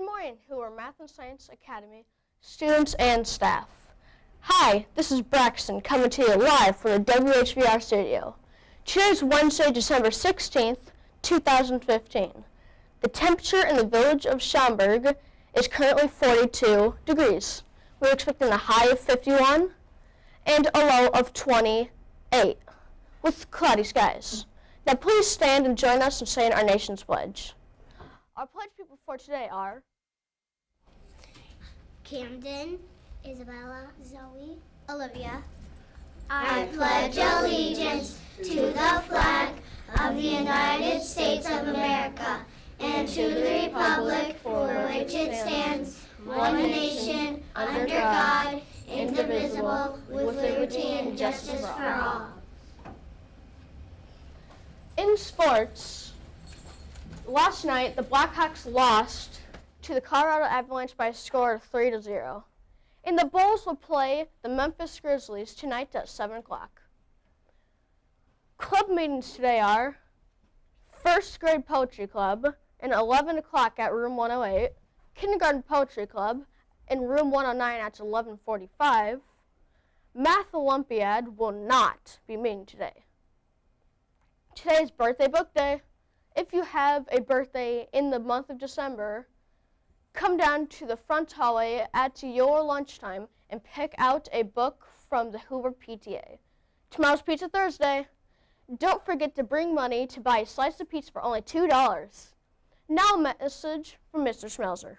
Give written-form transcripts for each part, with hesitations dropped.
Good morning, Hoover Math and Science Academy students and staff. Hi, this is Braxton coming to you live from the WHVR studio. Today is Wednesday, December 16th, 2015. The temperature in the village of Schaumburg is currently 42 degrees. We're expecting a high of 51 and a low of 28 with cloudy skies. Now please stand and join us in saying our nation's pledge. Our pledge people for today are Camden, Isabella, Zoe, Olivia. I pledge allegiance to the flag of the United States of America and to the republic for which it stands, one nation, under God, indivisible, with liberty and justice for all. In sports, last night the Blackhawks lost to the Colorado Avalanche by a score of 3-0. And the Bulls will play the Memphis Grizzlies tonight at 7 o'clock. Club meetings today are First Grade Poetry Club at 11 o'clock at Room 108, Kindergarten Poetry Club in Room 109 at 11:45. Math Olympiad will not be meeting today. Today is Birthday Book Day. If you have a birthday in the month of December, come down to the front hallway at your lunchtime and pick out a book from the Hoover PTA. Tomorrow's Pizza Thursday. Don't forget to bring money to buy a slice of pizza for only $2. Now a message from Mr. Schmelzer.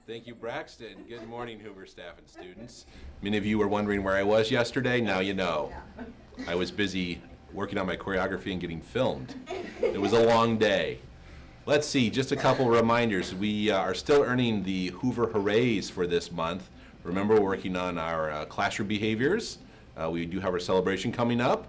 Thank you, Braxton. Good morning, Hoover staff and students. Many of you were wondering where I was yesterday. Now you know. I was busy working on my choreography and getting filmed. It was a long day. Let's see, just a couple reminders. We are still earning the Hoover Hoorays for this month. Remember, we're working on our classroom behaviors. We do have our celebration coming up.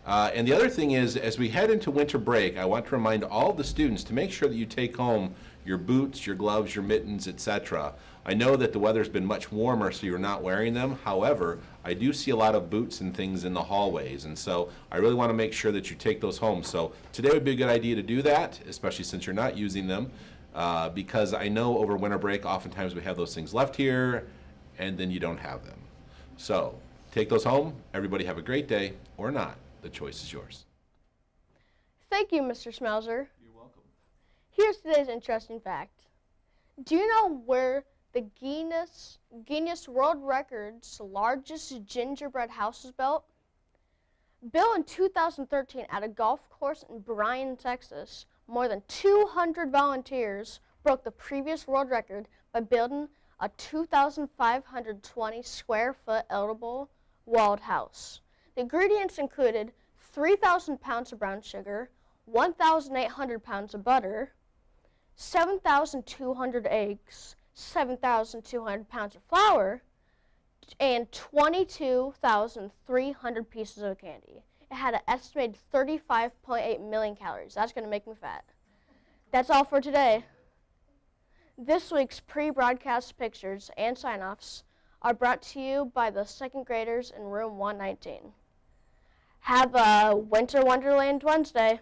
And the other thing is, as we head into winter break, I want to remind all the students to make sure that you take home your boots, your gloves, your mittens, etc. I know that the weather's been much warmer, so you're not wearing them. However, I do see a lot of boots and things in the hallways, and so I really want to make sure that you take those home. So today would be a good idea to do that, especially since you're not using them, because I know over winter break, oftentimes we have those things left here, and then you don't have them. So take those home. Everybody have a great day, or not. The choice is yours. Thank you, Mr. Schmelzer. You're welcome. Here's today's interesting fact. Do you know where the Guinness World Record's largest gingerbread house is built? Built in 2013 at a golf course in Bryan, Texas, more than 200 volunteers broke the previous world record by building a 2,520 square foot edible walled house. The ingredients included 3,000 pounds of brown sugar, 1,800 pounds of butter, 7,200 eggs, 7,200 pounds of flour, and 22,300 pieces of candy. It had an estimated 35.8 million calories. That's going to make me fat. That's all for today. This week's pre-broadcast pictures and sign-offs are brought to you by the second graders in room 119. Have a Winter Wonderland Wednesday.